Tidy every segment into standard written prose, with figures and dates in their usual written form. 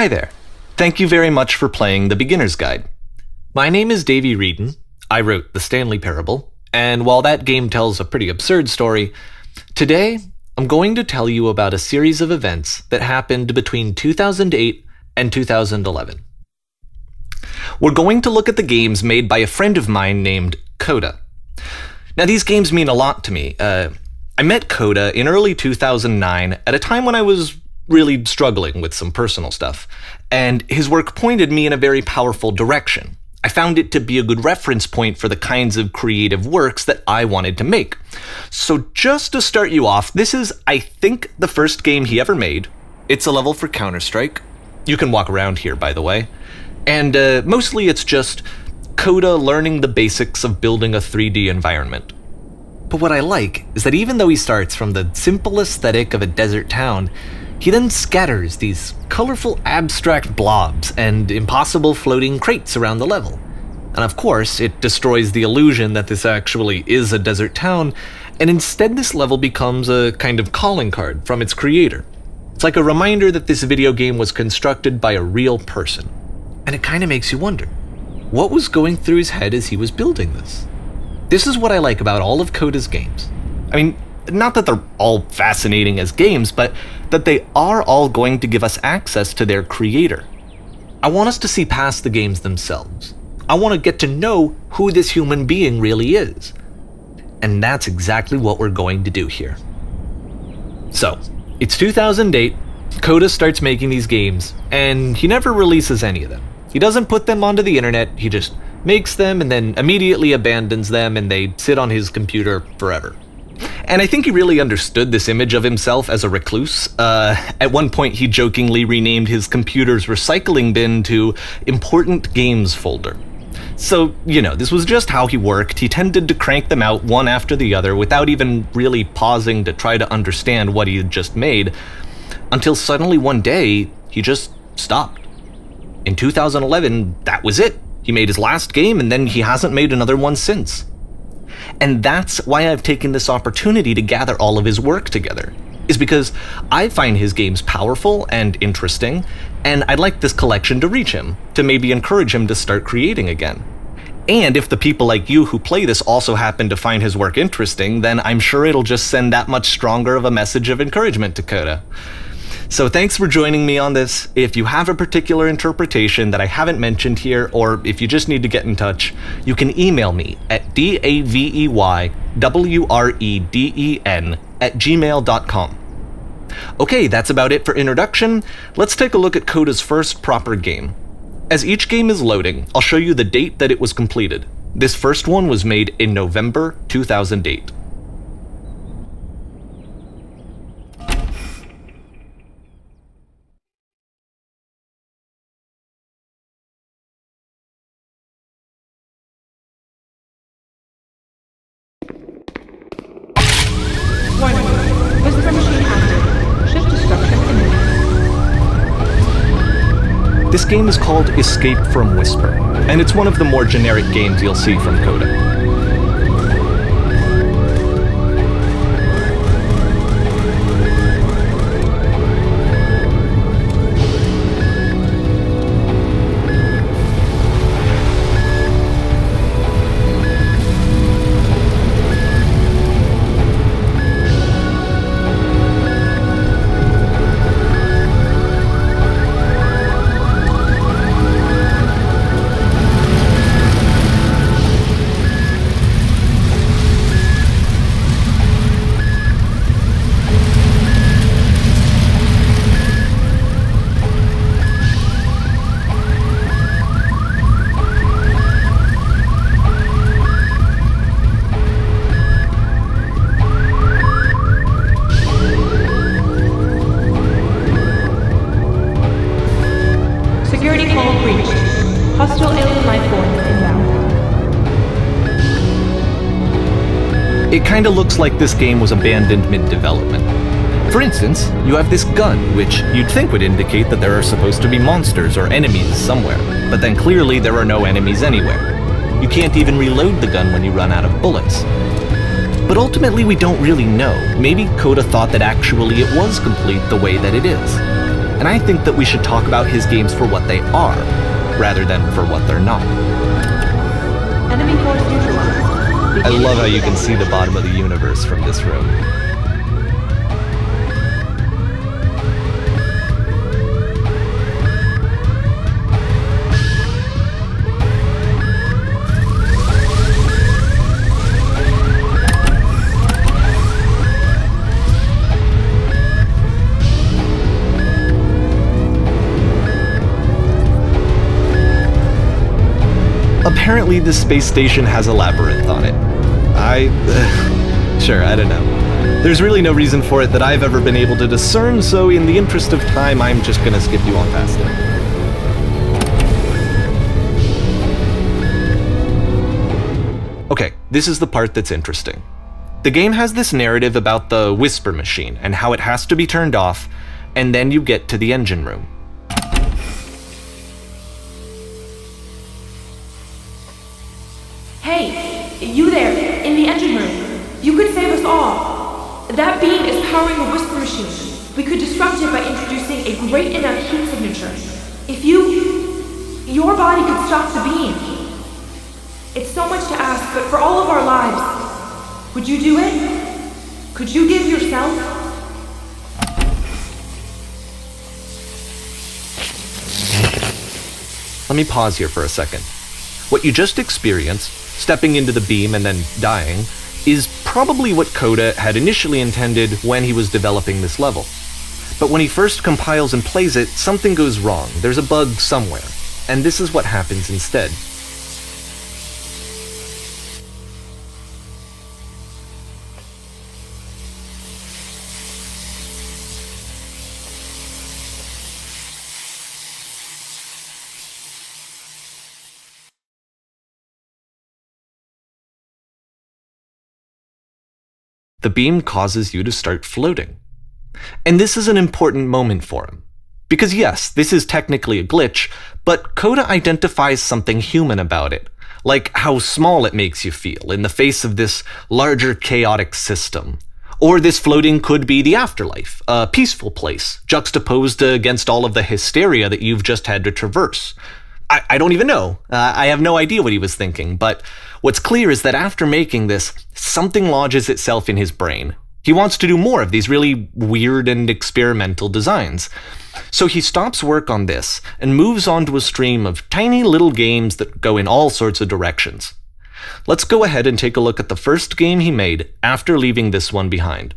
Hi there. Thank you very much for playing The Beginner's Guide. My name is Davey Reedon. I wrote The Stanley Parable, and while that game tells a pretty absurd story, today I'm going to tell you about a series of events that happened between 2008 and 2011. We're going to look at the games made by a friend of mine named Coda. Now, these games mean a lot to me. I met Coda in early 2009 at a time when I was really struggling with some personal stuff, and his work pointed me in a very powerful direction. I found it to be a good reference point for the kinds of creative works that I wanted to make. So just to start you off, this is, I think, the first game he ever made. It's a level for Counter-Strike. You can walk around here, by the way. And mostly it's just Coda learning the basics of building a 3D environment. But what I like is that even though he starts from the simple aesthetic of a desert town, he then scatters these colorful abstract blobs and impossible floating crates around the level. And of course, it destroys the illusion that this actually is a desert town, and instead this level becomes a kind of calling card from its creator. It's like a reminder that this video game was constructed by a real person. And it kind of makes you wonder, what was going through his head as he was building this? This is what I like about all of Coda's games. I mean, not that they're all fascinating as games, but that they are all going to give us access to their creator. I want us to see past the games themselves. I want to get to know who this human being really is. And that's exactly what we're going to do here. So, it's 2008, Coda starts making these games, and he never releases any of them. He doesn't put them onto the internet, he just makes them and then immediately abandons them, and they sit on his computer forever. And I think he really understood this image of himself as a recluse. At one point, he jokingly renamed his computer's recycling bin to Important Games Folder. So, this was just how he worked. He tended to crank them out one after the other without even really pausing to try to understand what he had just made, until suddenly one day, he just stopped. In 2011, that was it. He made his last game, and then he hasn't made another one since. And that's why I've taken this opportunity to gather all of his work together, is because I find his games powerful and interesting, and I'd like this collection to reach him, to maybe encourage him to start creating again. And if the people like you who play this also happen to find his work interesting, then I'm sure it'll just send that much stronger of a message of encouragement to Coda. So thanks for joining me on this. If you have a particular interpretation that I haven't mentioned here, or if you just need to get in touch, you can email me at daveywreden@gmail.com. Okay, that's about it for introduction. Let's take a look at Coda's first proper game. As each game is loading, I'll show you the date that it was completed. This first one was made in November 2008. This game is called Escape from Whisper, and it's one of the more generic games you'll see from Coda. It kinda looks like this game was abandoned mid-development. For instance, you have this gun, which you'd think would indicate that there are supposed to be monsters or enemies somewhere, but then clearly there are no enemies anywhere. You can't even reload the gun when you run out of bullets. But ultimately we don't really know. Maybe Coda thought that actually it was complete the way that it is. and I think that we should talk about his games for what they are, rather than for what they're not. Enemy force neutralized. I love how you can see the bottom of the universe from this room. Apparently, this space station has a labyrinth on it. Sure, I don't know. There's really no reason for it that I've ever been able to discern, so in the interest of time, I'm just gonna skip you on past it. Okay, this is the part that's interesting. The game has this narrative about the Whisper Machine and how it has to be turned off, and then you get to the engine room. Hey, you there, in the engine room. You could save us all. That beam is powering the Whisper Machine. We could disrupt it by introducing a great enough heat signature. If your body could stop the beam. It's so much to ask, but for all of our lives, would you do it? Could you give yourself? Let me pause here for a second. What you just experienced, stepping into the beam and then dying, is probably what Coda had initially intended when he was developing this level. But when he first compiles and plays it, something goes wrong. There's a bug somewhere, and this is what happens instead. The beam causes you to start floating. And this is an important moment for him. Because yes, this is technically a glitch, but Coda identifies something human about it, like how small it makes you feel in the face of this larger chaotic system. Or this floating could be the afterlife, a peaceful place, juxtaposed against all of the hysteria that you've just had to traverse. I don't even know. I have no idea what he was thinking, but what's clear is that after making this, something lodges itself in his brain. He wants to do more of these really weird and experimental designs. So he stops work on this and moves on to a stream of tiny little games that go in all sorts of directions. Let's go ahead and take a look at the first game he made after leaving this one behind.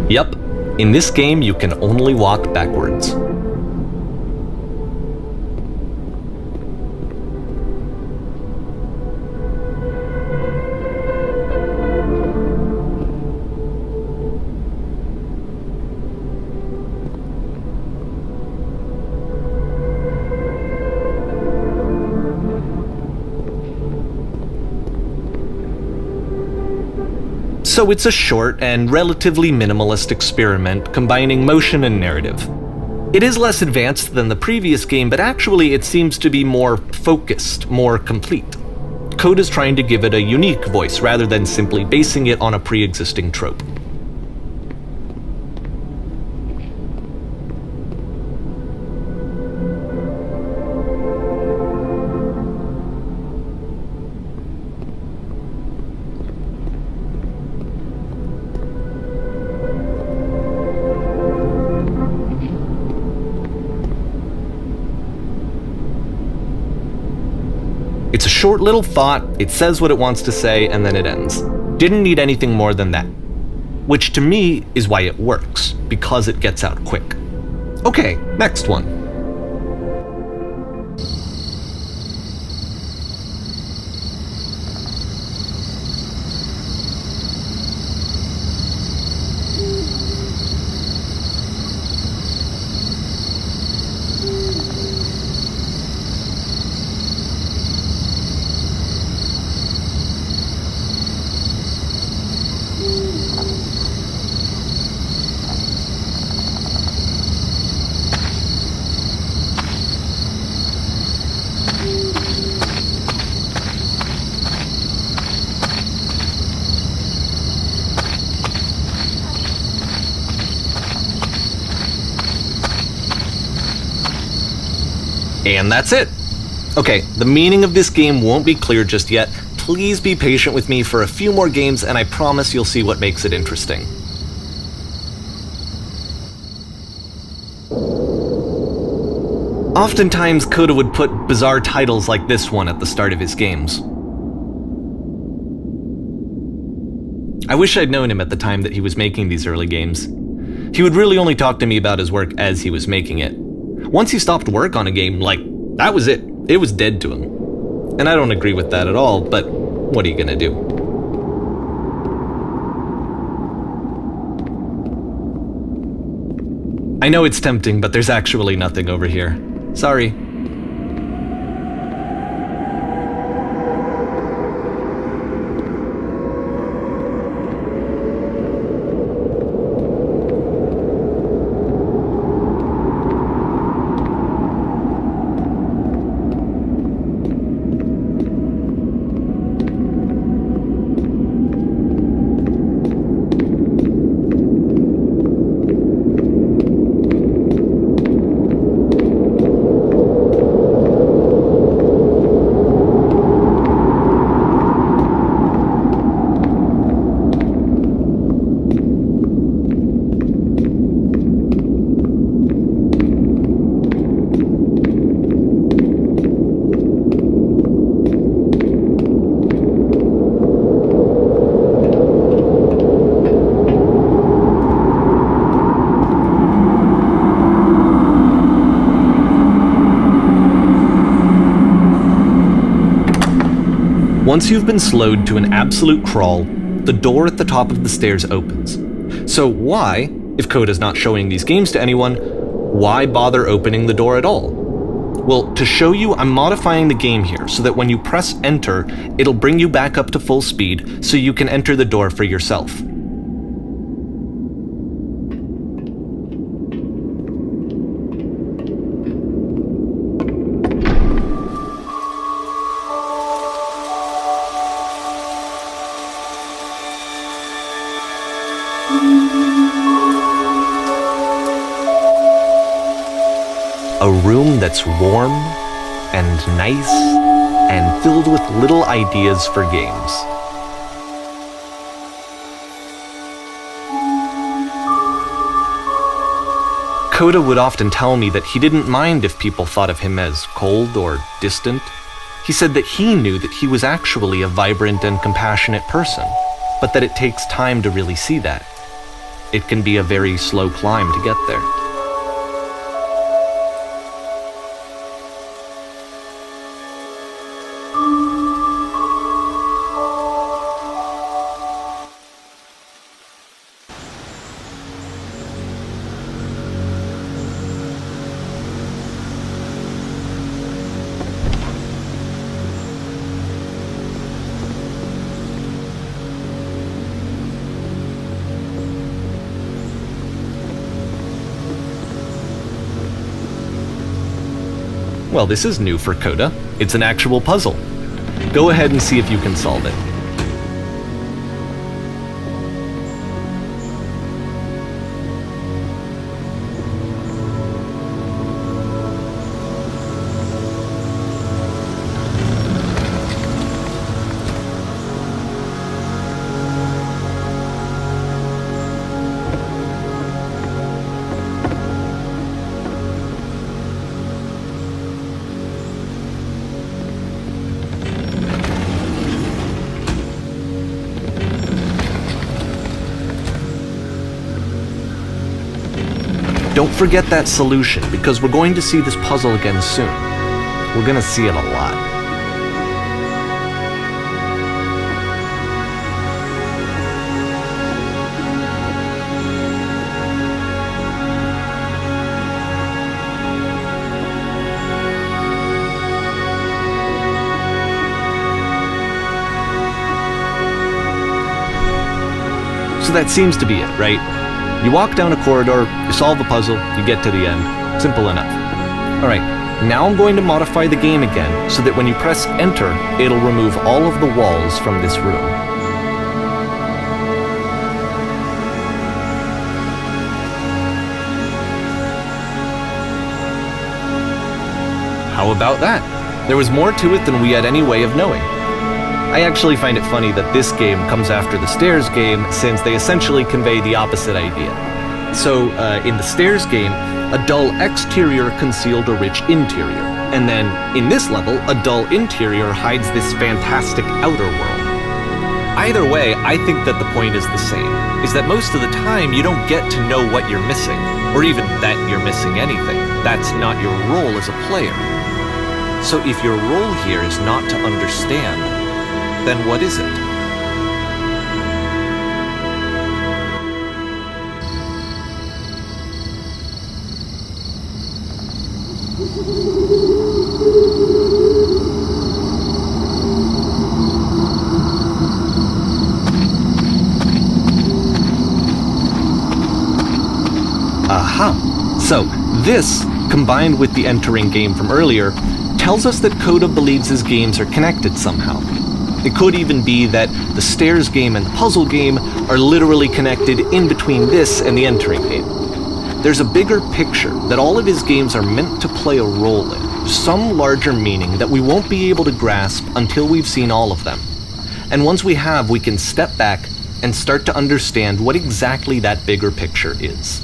Yep, in this game you can only walk backwards. So it's a short and relatively minimalist experiment combining motion and narrative. It is less advanced than the previous game, but actually it seems to be more focused, more complete. Coda's trying to give it a unique voice rather than simply basing it on a pre-existing trope. It's a short little thought, it says what it wants to say, and then it ends. Didn't need anything more than that. Which to me is why it works, because it gets out quick. Okay, next one. And that's it. Okay, the meaning of this game won't be clear just yet. Please be patient with me for a few more games, and I promise you'll see what makes it interesting. Oftentimes, Coda would put bizarre titles like this one at the start of his games. I wish I'd known him at the time that he was making these early games. He would really only talk to me about his work as he was making it. Once he stopped work on a game, that was it. It was dead to him. And I don't agree with that at all, but what are you gonna do? I know it's tempting, but there's actually nothing over here. Sorry. Once you've been slowed to an absolute crawl, the door at the top of the stairs opens. So why, if Coda's not showing these games to anyone, why bother opening the door at all? Well, to show you, I'm modifying the game here so that when you press enter, it'll bring you back up to full speed so you can enter the door for yourself. A room that's warm and nice and filled with little ideas for games. Coda would often tell me that he didn't mind if people thought of him as cold or distant. He said that he knew that he was actually a vibrant and compassionate person, but that it takes time to really see that. It can be a very slow climb to get there. Well, this is new for Coda. It's an actual puzzle. Go ahead and see if you can solve it. Don't forget that solution, because we're going to see this puzzle again soon. We're going to see it a lot. So that seems to be it, right? You walk down a corridor, you solve a puzzle, you get to the end. Simple enough. Alright, now I'm going to modify the game again so that when you press enter, it'll remove all of the walls from this room. how about that? There was more to it than we had any way of knowing. I actually find it funny that this game comes after the Stairs game, since they essentially convey the opposite idea. So, in the Stairs game, a dull exterior concealed a rich interior, and then, in this level, a dull interior hides this fantastic outer world. Either way, I think that the point is the same, is that most of the time you don't get to know what you're missing, or even that you're missing anything. That's not your role as a player. So if your role here is not to understand, then what is it? Aha! So, this, combined with the entering game from earlier, tells us that Coda believes his games are connected somehow. It could even be that the Stairs game and the puzzle game are literally connected in between this and the entering game. There's a bigger picture that all of his games are meant to play a role in, some larger meaning that we won't be able to grasp until we've seen all of them. And once we have, we can step back and start to understand what exactly that bigger picture is.